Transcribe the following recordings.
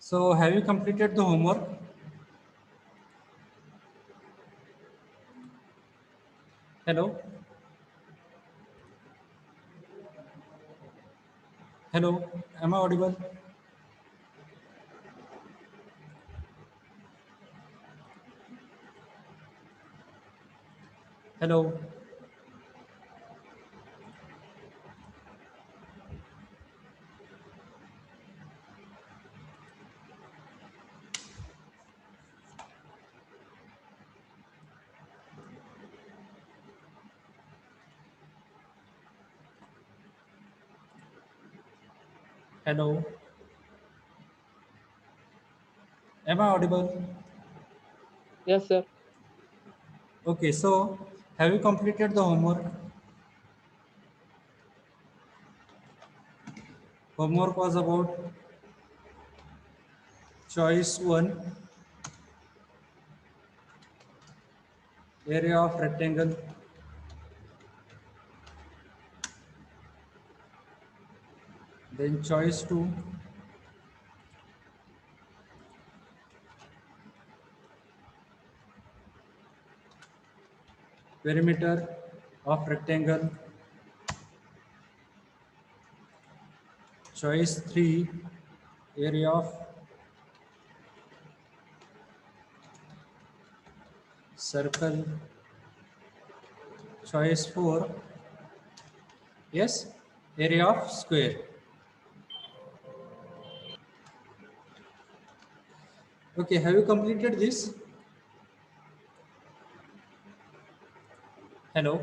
So have you completed the homework? Hello? Hello? Am I audible? Hello? Hello? Am I audible? Yes, sir. Okay, so have you completed the homework? Homework was about choice 1, area of rectangle. Then choice 2, perimeter of rectangle. Choice 3, area of circle. Choice 4, yes, area of square. Okay, have you completed this? Hello?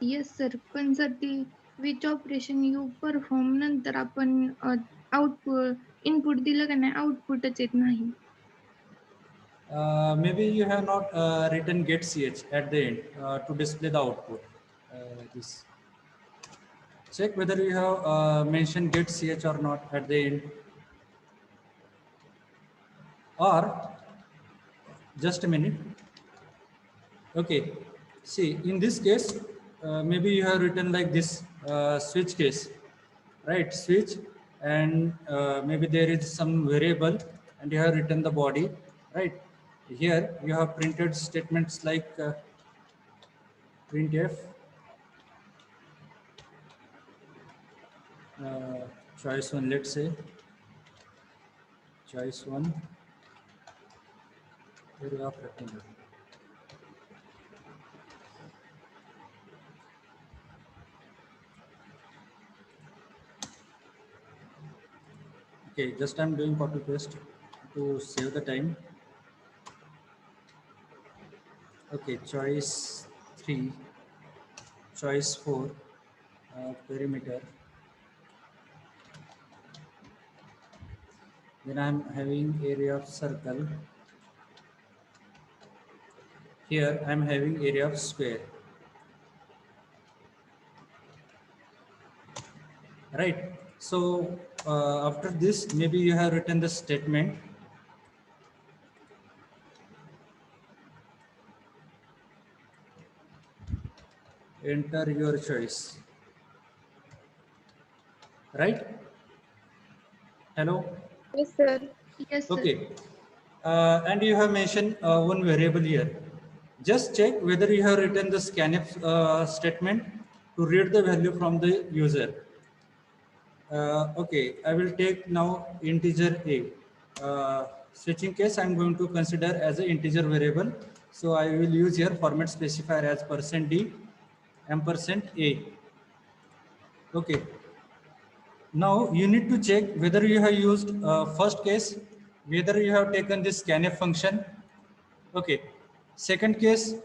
Yes sir. पण sir ते which operation you perform नंतर आपण output input दिलं का नाही आउटपुटच येत नाही. Maybe you have not written get ch at the end to display the output. This check whether you have mentioned get ch or not at the end, or just a minute. Okay, see in this case, maybe you have written like this switch case, right? Switch, and maybe there is some variable, and you have written the body, right? Here you have printed statements like printf choice 1, let's say choice 1, area of rectangle. Okay, just I'm doing copy paste to save the time. Okay, choice 3, choice 4, perimeter. Then I'm having area of circle. Here I'm having area of square. Right. So after this, maybe you have written the statement. Enter your choice. Right. Hello. Yes, sir. Yes sir. Okay. And you have mentioned one variable here. Just check whether you have written the scanf statement to read the value from the user. Okay, I will take now integer a. Switching case, I'm going to consider as an integer variable. So I will use here format specifier as %d ampersand a. Okay. Now you need to check whether you have used first case, whether you have taken this scanf function. Okay. Second case,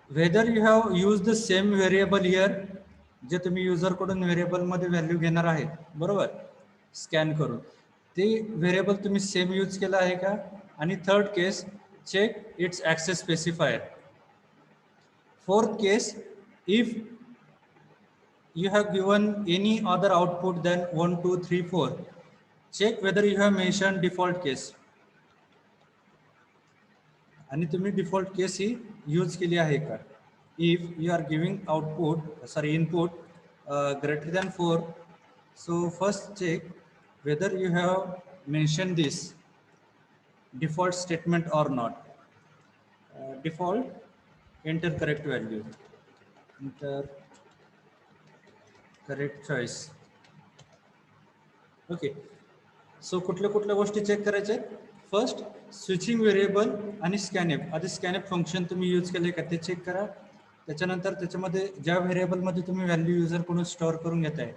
whether you have used the same variable here, जे तुम्ही user कडून variable मध्ये value घेणार आहेत बरोबर scan करून ते variable तुम्ही same use केलं आहे का आणि third case check its access specifier fourth case if you have given any other output than 1 2 3 4 check whether you have mentioned default case आणि तुम्ही डिफॉल्ट केस ही यूज केली आहे का if you are giving output sorry input greater than 4. So first check whether you have mentioned this default statement or not. Default, enter correct value, enter correct choice. Okay. So कुठल्या कुठल्या गोष्टी check करायच्या आहेत. First switching variable आणि स्कॅनएप. आधी स्कॅनएप function तुम्ही use केले का ते चेक करा. त्याच्यानंतर त्याच्यामध्ये ज्या व्हेरिएबलमध्ये तुम्ही व्हॅल्यू युजरकडून स्टोअर करून घेताय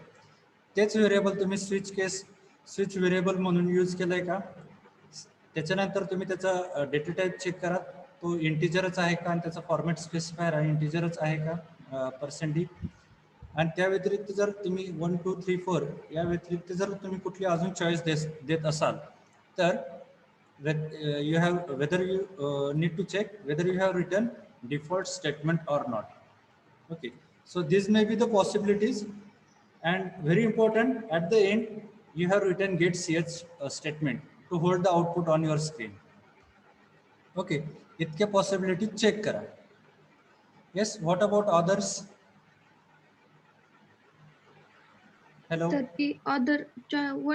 तेच व्हेरिएबल तुम्ही स्विच व्हेरिएबल म्हणून यूज केलंय का. त्याच्यानंतर तुम्ही त्याचा डेटा टाईप चेक करा, तो इंटिजरच आहे का आणि त्याचा फॉर्मॅट स्पेसिफायर आहे इंटिजरच आहे का पर्सेंटी. आणि त्या व्यतिरिक्त जर तुम्ही 1 2 3 4 या व्यतिरिक्त जर तुम्ही कुठली अजून चॉईस देत असाल तर you have whether you need to check whether you have return default statement or not. Okay. So this may be the possibilities and very important at the end you have written get ch statement to hold the output on your screen. Okay, itke possibility check kara. Yes, what about others? Hello. तर ती other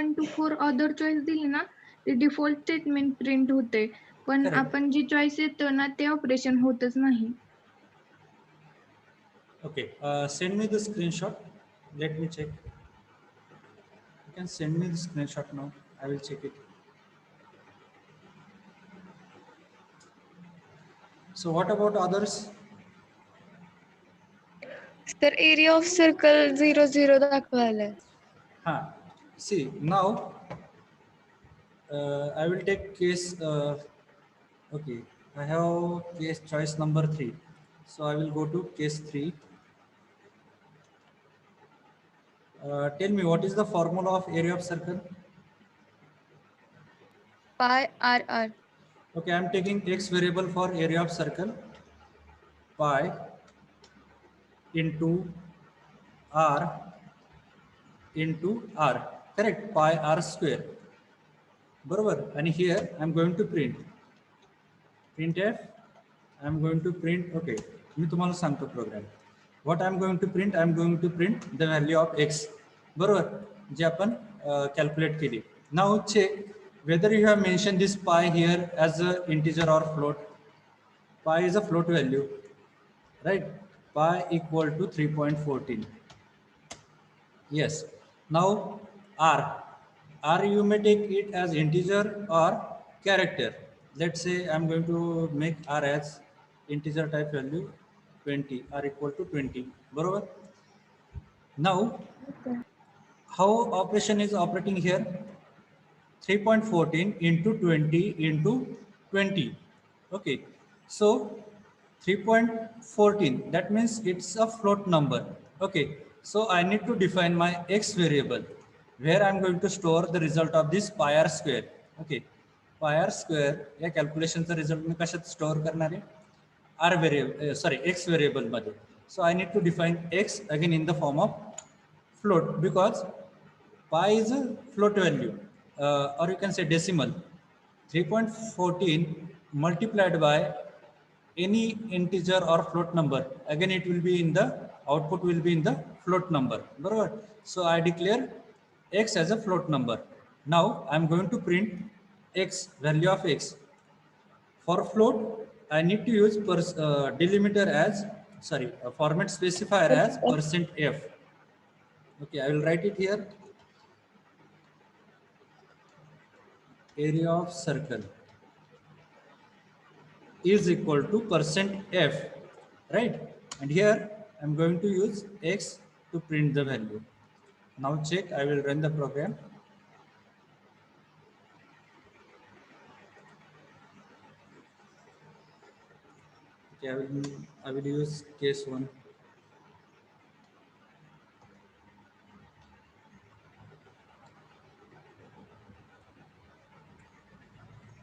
1 to 4 other choice दिली ना ते default statement print होते, पण Correct. आपण जी choice येतो ना ते ऑपरेशन होतच नाही. Okay, send me the screenshot, let me check. You can send me the screenshot now, I will check it. So what about others? तर area of circle 0 0 दाखवायलाय. See now I will take case okay, I have case choice number 3, so I will go to case 3. Tell me what is the formula of area of circle. Pi r. Okay, I am taking x variable for area of circle, pi into r into r, correct, pi r square, बरोबर. आणि here I am going to printf, I am going to print. Okay, मी तुम्हाला सांगतो programme. what I am going to print, I am going to print the value of x, बरोबर, जे आपण calculate केली. now check whether you have mentioned this pi here as a integer or float. Pi is a float value, right? Pi equal to 3.14. Yes. Now r you may take it as integer or character. Let's say I'm going to make r as integer type value 20, r equal to 20, बरोबर. Now how operation is operating here? 3.14 into 20 into 20. Okay, so 3.14, that means it's a float number. Okay, so I need to define my x variable where I'm going to store the result of this pi r square. Okay, pi r square या कॅल्क्युलेशनचा result मी कशात store करणार आहे, r variable, sorry, x variable मध्ये. So I need to define x again in the form of float because pi is a float value, or you can say decimal. 3.14 multiplied by any integer or float number, again it will be in the output will be in the float number, barabar. So I declare x as a float number. Now I am going to print x, value of x. For float I need to use delimiter as, sorry, format specifier as %f. Okay, I will write it here. Area of circle is equal to %f, right? And here I'm going to use x to print the value. Now check, I will run the program. Okay, I will use case 1.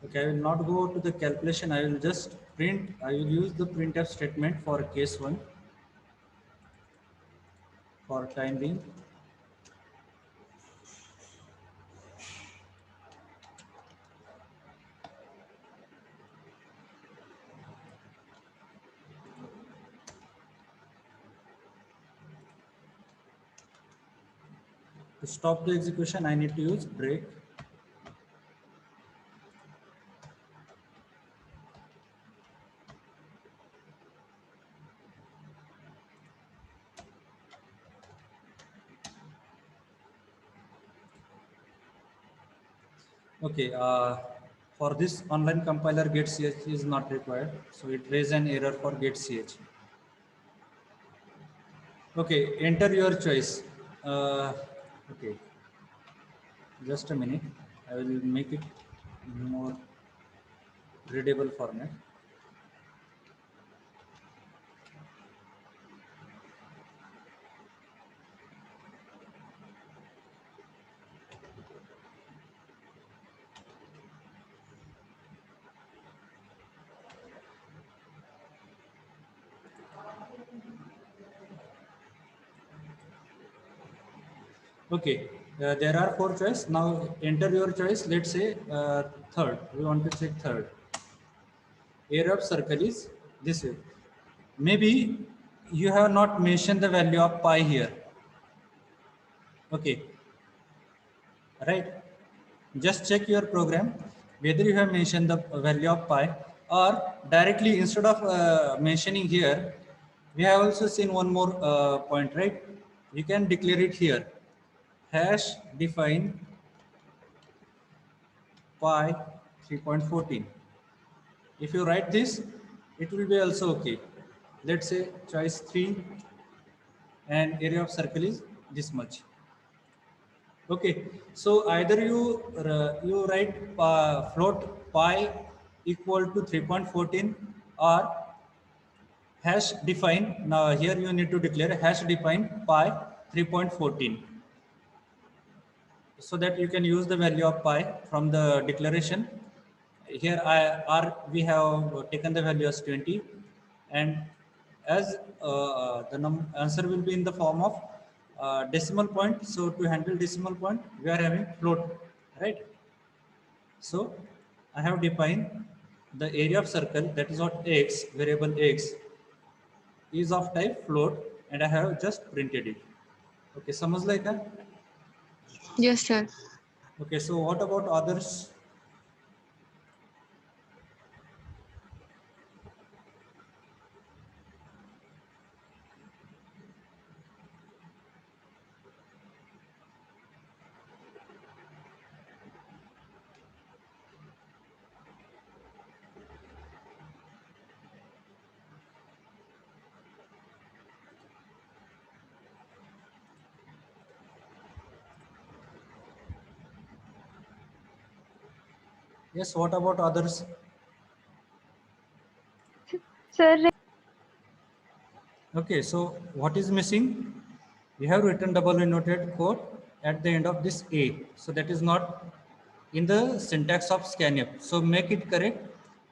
Okay, I will not go to the calculation, I will just print, I will use the printf statement for case 1 for time being. To stop the execution, I need to use break. Okay, for this online compiler getch is not required, so it raise an error for getch. Okay, enter your choice. Okay, just a minute. I will make it more readable format. Okay, there are four choices. Now enter your choice. Let's say third. We want to check third. Area of circle is this way. Maybe you have not mentioned the value of pi here. Okay, right? Just check your program whether you have mentioned the value of pi, or directly instead of mentioning here, we have also seen one more point, right? You can declare it here. Hash define pi 3.14. If you write this, it will be also okay. Let's say choice 3 and area of circle is this much. Okay, so either you write float pi equal to 3.14, or hash define. Now here you need to declare hash define pi 3.14, so that you can use the value of pi from the declaration. Here we have taken the value as 20, and as the answer will be in the form of decimal point. So to handle decimal point, we are having float, right? So I have defined the area of circle, that is what x, variable x is of type float, and I have just printed it. Okay, समझ का? Yes, sir. Okay, so what about others? Yes, what about others? Sir, Okay, so what is missing? You have written double noted quote at the end of this A. So that is not in the syntax of scanf. So make it correct,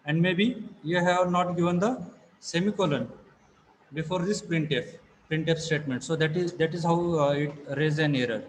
and maybe you have not given the semicolon before this printf statement. So that is how it raise an error.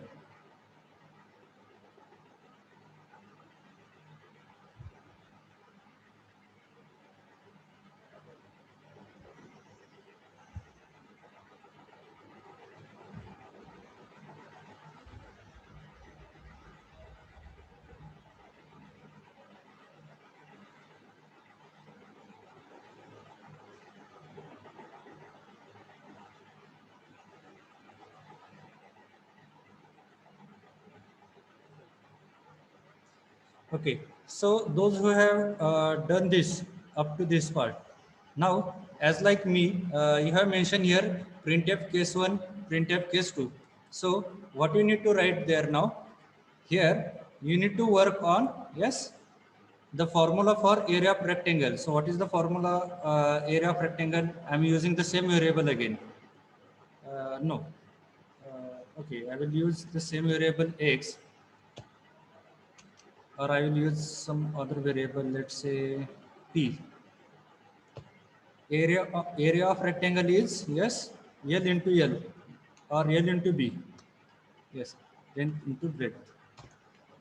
Okay, so those who have done this up to this part, now as like me, you have mentioned here printf case 1, printf case 2. So what you need to write there now? Here you need to work on, yes, the formula for area of rectangle. So what is the formula area of rectangle? I'm using the same variable again. No. Okay, I will use the same variable x, or I will use some other variable, let's say p. Area of rectangle is, yes, L into L, or L into B. Yes, then into breadth.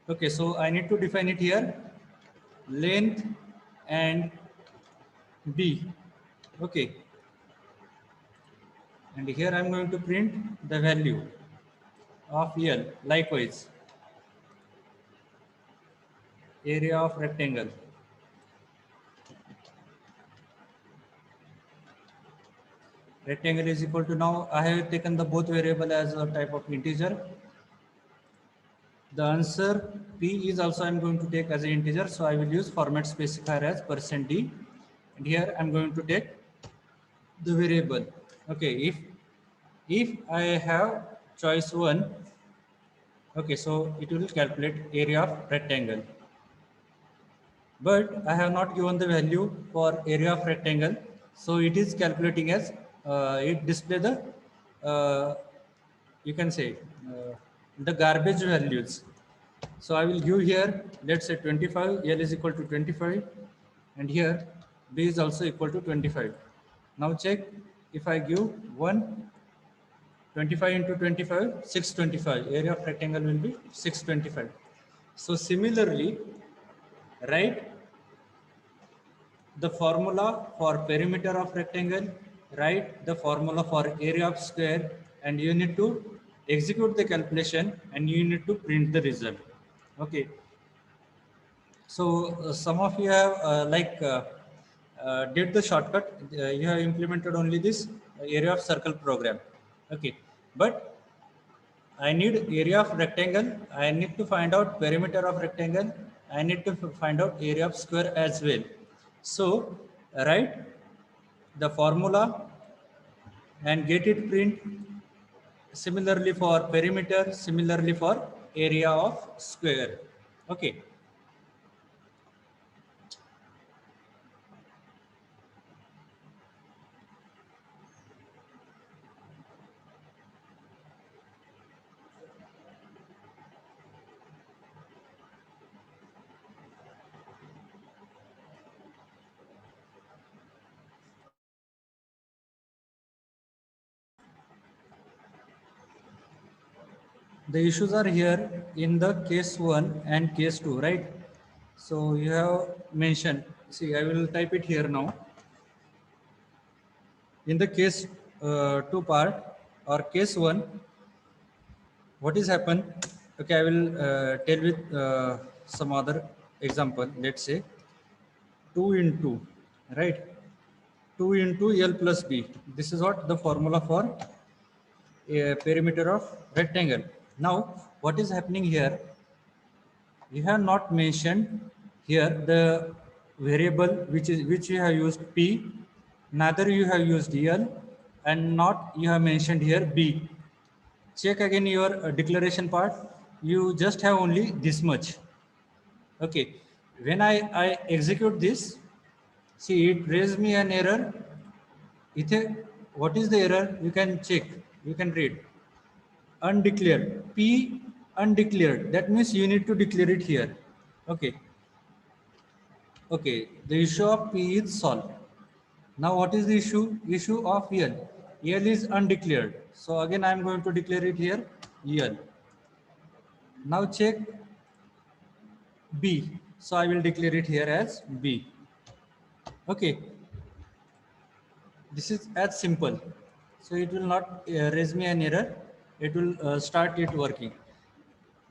Okay, so I need to define it here, length and B. Okay, and here I'm going to print the value. of L. Likewise, area of rectangle. Rectangle is equal to, now I have taken the both variable as a type of integer. The answer P is also I'm going to take as an integer. So I will use format specifier as %d. And here I'm going to take the variable. Okay, if I have choice 1, okay, so it will calculate area of rectangle. But I have not given the value for area of rectangle, so it is calculating as it display the you can say the garbage values. So I will give here, let's say 25, L is equal to 25, and here B is also equal to 25. Now check, if I give 25 into 25, 625, area of rectangle will be 625. So similarly, write the formula for perimeter of rectangle, write the formula for area of square, and you need to execute the calculation and you need to print the result. Okay. So some of you have did the shortcut. You have implemented only this area of circle program. Okay, but I need area of rectangle. I need to find out perimeter of rectangle. I need to find out area of square as well. So write the formula and get it print. Similarly for perimeter, similarly for area of square. Okay. The issues are here in the case 1 and case 2, right? So you have mentioned, see, I will type it here now. In the case 2 part or case 1, what is happened? Okay, I will tell with some other example. Let's say 2 into, right? 2 into L plus B. This is what the formula for a perimeter of rectangle. Now, what is happening here? You have not mentioned here the variable which you have used P, neither you have used L, and not you have mentioned here B. Check again your declaration part. You just have only this much. Okay, when I execute this, see, it raised me an error. What is the error? You can check, you can read. Undeclared, P undeclared. That means you need to declare it here. Okay. Okay, the issue of P is solved. Now what is the issue? Issue of L. L is undeclared. So again I am going to declare it here, L. Now check B. So I will declare it here as B. Okay. This is as simple. So it will not raise me an error. It will start it working.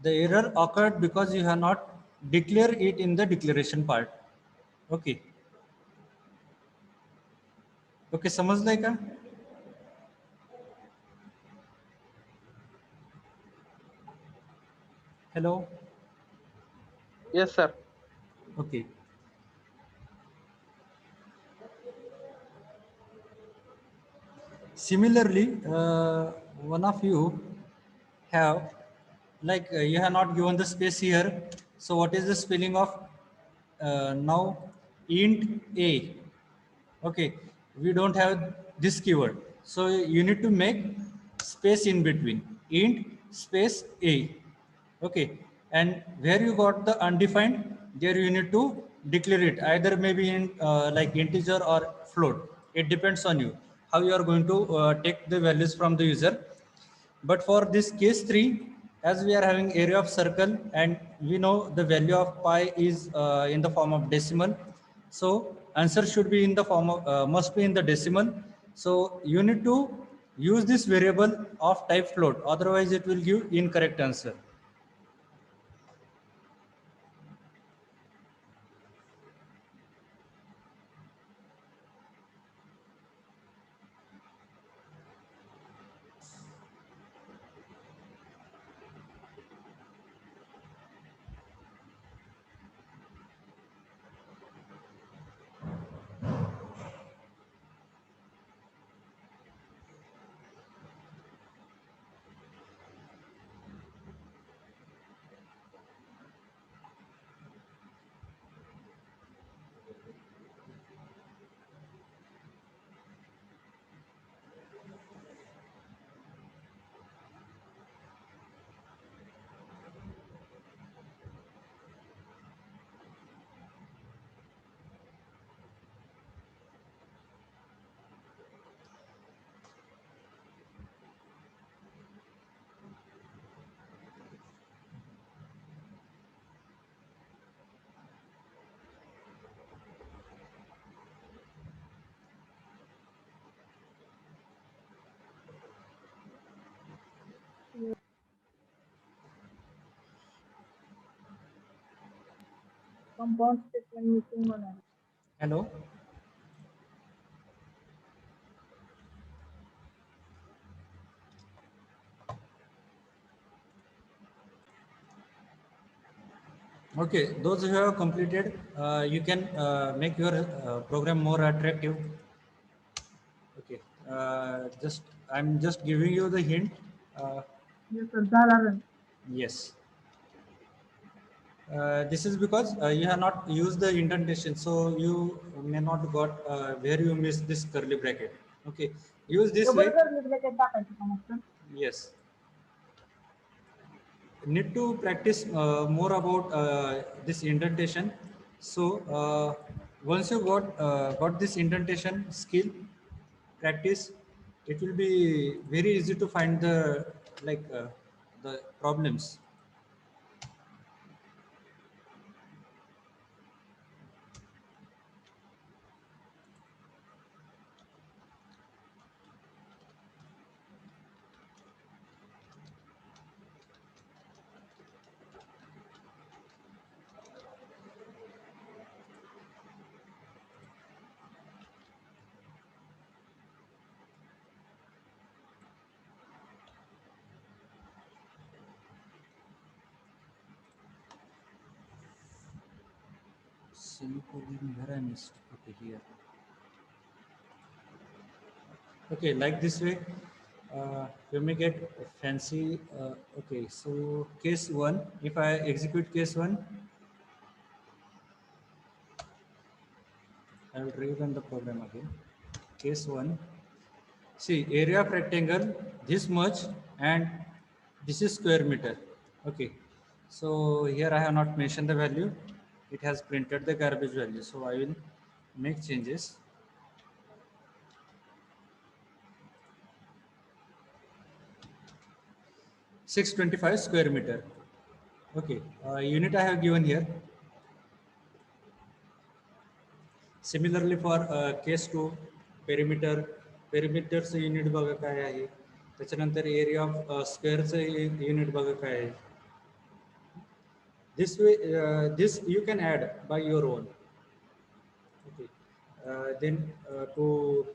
The error occurred because you have not declared it in the declaration part. Okay. Okay, समजलंय का? Hello. Yes, sir. Okay. Similarly, one of you have you have not given the space here. So what is the spelling of now int a? Okay, we don't have this keyword. So you need to make space in between, int space a. Okay, and where you got the undefined, there you need to declare it either maybe in like integer or float. It depends on you how you are going to take the values from the user. But for this case 3, as we are having area of circle and we know the value of pi is in the form of decimal, so answer should be in the form of must be in the decimal. So you need to use this variable of type float, otherwise it will give incorrect answer. Compound statement meeting होणार. Hello. Okay, those who have completed, you can make your program more attractive. Okay, I'm just giving you the hint. Yes, sir. झाला run. Yes. This is because you have not used the indentation, so you may not got where you miss this curly bracket. Okay, use this way. Double करले bracket टाकायचं का मग sir? Yes. Need to practice more about this indentation. So once you got this indentation skill practice, it will be very easy to find the problems. Semicolon, where I missed. Okay, here. Okay, like this way, you may get fancy. Okay, so case one, if I execute case one, I will rerun the program again. Case one, see area of rectangle this much and this is square meter. Okay, so here I have not mentioned the value. It has printed the garbage value. So I will make changes. 625 square meter. Okay, unit I have given here. Similarly for case 2, perimeterचं unit बघा काय आहे, त्याच्यानंतर area of स्क्वेअरचं unit बघा काय आहे. This way, this you can add by your own. Okay, then to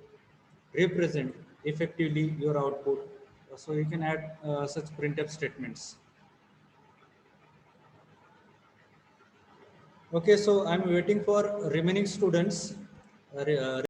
represent effectively your output, so you can add such printf statements. Okay, so I'm waiting for remaining students.